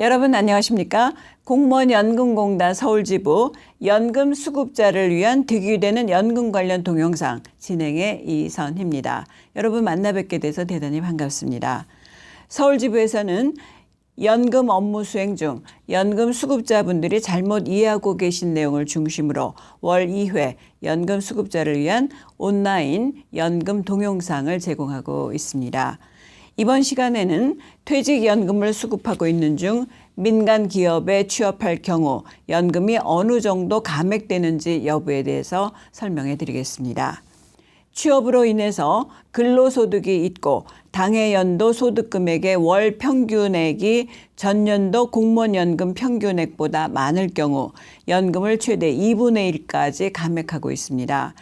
여러분 안녕하십니까? 공무원연금공단 서울지부 연금수급자를 위한 득이 되는 연금 관련 동영상 진행의 이선희입니다. 여러분 만나 뵙게 돼서 대단히 반갑습니다. 서울지부에서는 연금 업무 수행 중 연금수급자분들이 잘못 이해하고 계신 내용을 중심으로 월 2회 연금수급자를 위한 온라인 연금 동영상을 제공하고 있습니다. 이번 시간에는 퇴직연금을 수급하고 있는 중 민간 기업에 취업할 경우 연금이 어느 정도 감액되는지 여부에 대해서 설명해 드리겠습니다. 취업으로 인해서 근로소득이 있고 당해 연도 소득금액의 월 평균액이 전년도 공무원연금 평균액보다 많을 경우 연금을 최대 2분의 1까지 감액하고 있습니다.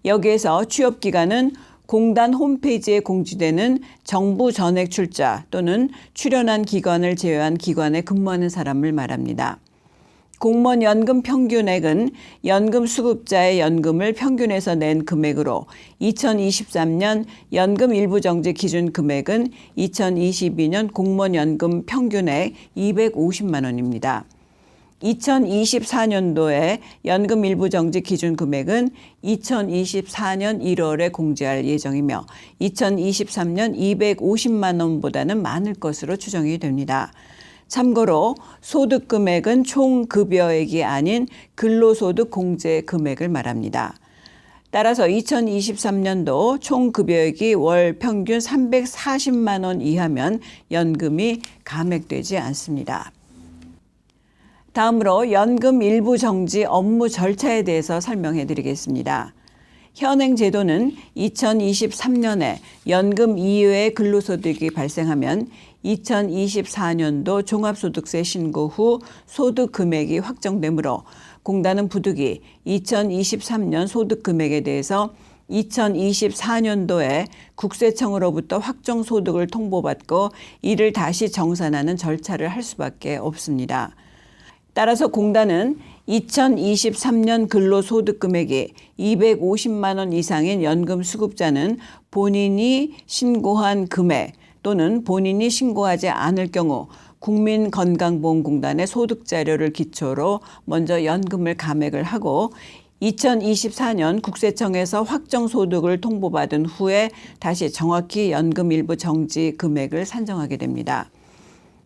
여기에서 취업기간은 공단 홈페이지에 공지되는 정부 전액 출자 또는 출연한 기관을 제외한 기관에 근무하는 사람을 말합니다. 공무원 연금 평균액은 연금 수급자의 연금을 평균해서 낸 금액으로 2023년 연금 일부 정지 기준 금액은 2022년 공무원 연금 평균액 250만 원입니다. 2024년도에 연금 일부 정지 기준 금액은 2024년 1월에 공지할 예정이며 2023년 250만 원보다는 많을 것으로 추정이 됩니다. 참고로 소득 금액은 총 급여액이 아닌 근로소득 공제 금액을 말합니다. 따라서 2023년도 총 급여액이 월 평균 340만 원 이하면 연금이 감액되지 않습니다. 다음으로 연금 일부 정지 업무 절차에 대해서 설명해 드리겠습니다. 현행 제도는 2023년에 연금 이외의 근로소득이 발생하면 2024년도 종합소득세 신고 후 소득 금액이 확정되므로 공단은 부득이 2023년 소득 금액에 대해서 2024년도에 국세청으로부터 확정 소득을 통보받고 이를 다시 정산하는 절차를 할 수밖에 없습니다. 따라서 공단은 2023년 근로소득 금액이 250만 원 이상인 연금 수급자는 본인이 신고한 금액 또는 본인이 신고하지 않을 경우 국민건강보험공단의 소득자료를 기초로 먼저 연금을 감액을 하고 2024년 국세청에서 확정소득을 통보받은 후에 다시 정확히 연금 일부 정지 금액을 산정하게 됩니다.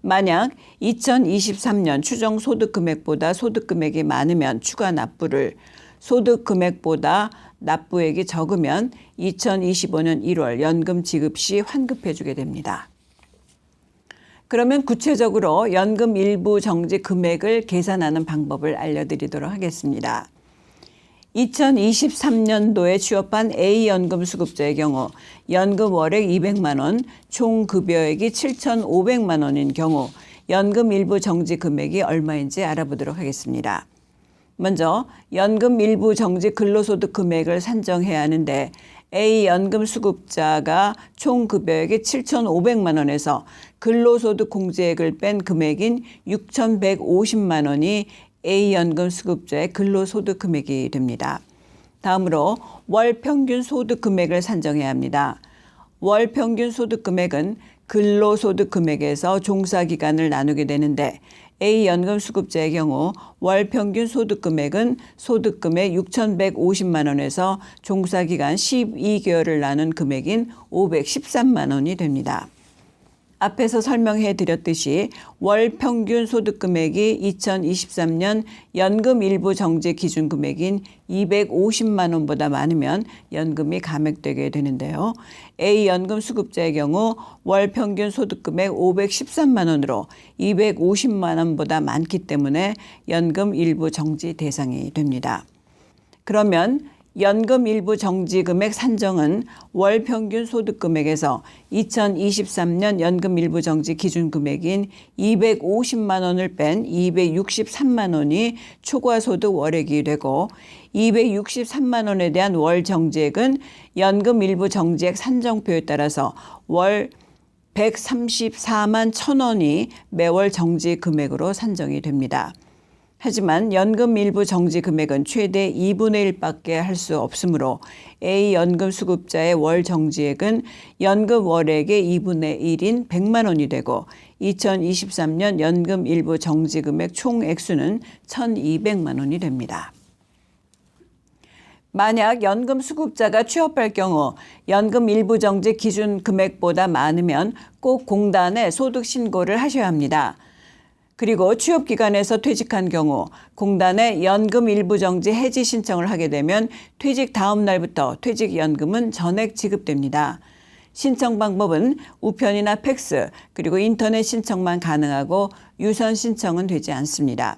만약 2023년 추정 소득금액보다 소득금액이 많으면 추가 납부를, 소득금액보다 납부액이 적으면 2025년 1월 연금 지급 시 환급해 주게 됩니다. 그러면 구체적으로 연금 일부 정지 금액을 계산하는 방법을 알려드리도록 하겠습니다. 2023년도에 취업한 A연금 수급자의 경우 연금 월액 200만 원, 총 급여액이 7,500만 원인 경우 연금 일부 정지 금액이 얼마인지 알아보도록 하겠습니다. 먼저 연금 일부 정지 근로소득 금액을 산정해야 하는데 A연금 수급자가 총 급여액이 7,500만 원에서 근로소득 공제액을 뺀 금액인 6,150만 원이 A연금 수급자의 근로소득 금액이 됩니다. 다음으로 월 평균 소득 금액을 산정해야 합니다. 월 평균 소득 금액은 근로소득 금액에서 종사기간을 나누게 되는데 A연금 수급자의 경우 월 평균 소득 금액은 소득 금액 6,150만 원에서 종사기간 12개월을 나눈 금액인 513만 원이 됩니다. 앞에서 설명해 드렸듯이 월 평균 소득 금액이 2023년 연금 일부 정지 기준 금액인 250만 원보다 많으면 연금이 감액되게 되는데요. A연금 수급자의 경우 월 평균 소득 금액 513만 원으로 250만 원보다 많기 때문에 연금 일부 정지 대상이 됩니다. 그러면 연금 일부 정지 금액 산정은 월 평균 소득 금액에서 2023년 연금 일부 정지 기준 금액인 250만 원을 뺀 263만 원이 초과소득 월액이 되고 263만 원에 대한 월 정지액은 연금 일부 정지액 산정표에 따라서 월 134만 1,000원이 매월 정지 금액으로 산정이 됩니다. 하지만 연금 일부 정지 금액은 최대 2분의 1밖에 할 수 없으므로 A 연금 수급자의 월 정지액은 연금 월액의 2분의 1인 100만 원이 되고 2023년 연금 일부 정지 금액 총 액수는 1,200만 원이 됩니다. 만약 연금 수급자가 취업할 경우 연금 일부 정지 기준 금액보다 많으면 꼭 공단에 소득 신고를 하셔야 합니다. 그리고 취업기관에서 퇴직한 경우 공단에 연금 일부 정지 해지 신청을 하게 되면 퇴직 다음 날부터 퇴직연금은 전액 지급됩니다. 신청 방법은 우편이나 팩스 그리고 인터넷 신청만 가능하고 유선 신청은 되지 않습니다.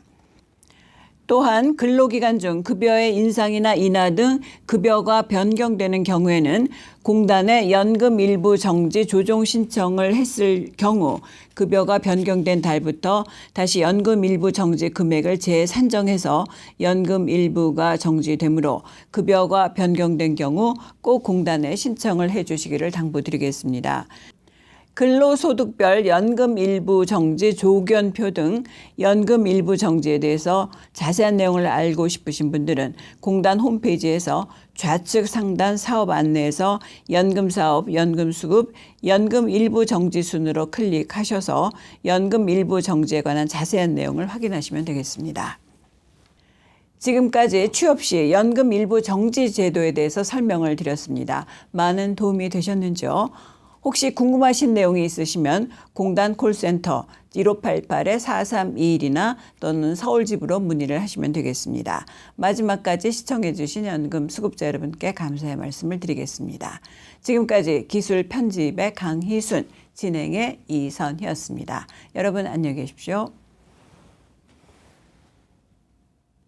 또한 근로기간 중 급여의 인상이나 인하 등 급여가 변경되는 경우에는 공단에 연금 일부 정지 조정 신청을 했을 경우 급여가 변경된 달부터 다시 연금 일부 정지 금액을 재산정해서 연금 일부가 정지되므로 급여가 변경된 경우 꼭 공단에 신청을 해 주시기를 당부드리겠습니다. 근로소득별 연금 일부 정지 조견표 등 연금 일부 정지에 대해서 자세한 내용을 알고 싶으신 분들은 공단 홈페이지에서 좌측 상단 사업 안내에서 연금사업, 연금수급, 연금 일부 정지 순으로 클릭하셔서 연금 일부 정지에 관한 자세한 내용을 확인하시면 되겠습니다. 지금까지 취업 시 연금 일부 정지 제도에 대해서 설명을 드렸습니다. 많은 도움이 되셨는지요? 혹시 궁금하신 내용이 있으시면 공단 콜센터 1588-4321이나 또는 서울집으로 문의를 하시면 되겠습니다. 마지막까지 시청해 주신 연금 수급자 여러분께 감사의 말씀을 드리겠습니다. 지금까지 기술 편집의 강희순, 진행의 이선희였습니다. 여러분 안녕히 계십시오.